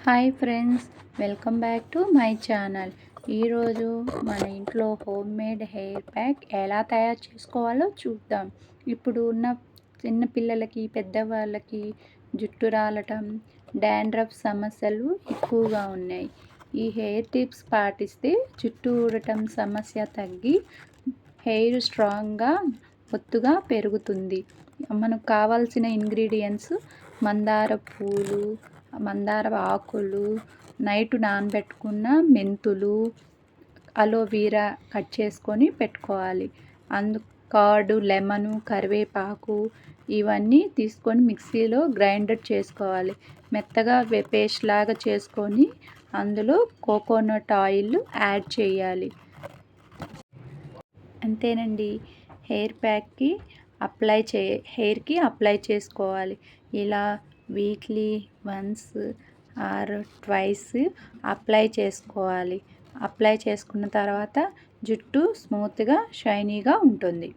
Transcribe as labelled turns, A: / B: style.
A: Hi friends, welcome back to my channel. ఈరోజు మన ఇంట్లో హోమ్ మేడ్ హెయిర్ ప్యాక్ ఎలా తయారు చేసుకోవాలో చూద్దాం. ఇప్పుడు ఉన్న చిన్న పిల్లలకి, పెద్దవాళ్ళకి జుట్టు రాలటం, డాండ్రఫ్ సమస్యలు ఎక్కువగా ఉన్నాయి. ఈ హెయిర్ టిప్స్ పాటిస్తే జుట్టు ఊడటం సమస్య తగ్గి హెయిర్ స్ట్రాంగ్గా ఒత్తుగా పెరుగుతుంది. మనకు కావాల్సిన ఇంగ్రీడియంట్స్ మందార పూలు, మందార ఆకులు, నైట్ నానబెట్టుకున్న మెంతులు, అలోవీరా కట్ చేసుకొని పెట్టుకోవాలి. కర్డ్, లెమను, కరివేపాకు ఇవన్నీ తీసుకొని మిక్సీలో గ్రైండర్ చేసుకోవాలి. మెత్తగా పేస్ట్ లాగా చేసుకొని అందులో కోకోనట్ ఆయిల్ యాడ్ చేయాలి. అంతేనండి. హెయిర్ ప్యాక్కి హెయిర్కి అప్లై చేసుకోవాలి. ఇలా weekly once or twice apply చేసుకోవాలి. అప్లై చేసుకున్న తర్వాత జుట్టు స్మూత్గా షైనీగా ఉంటుంది.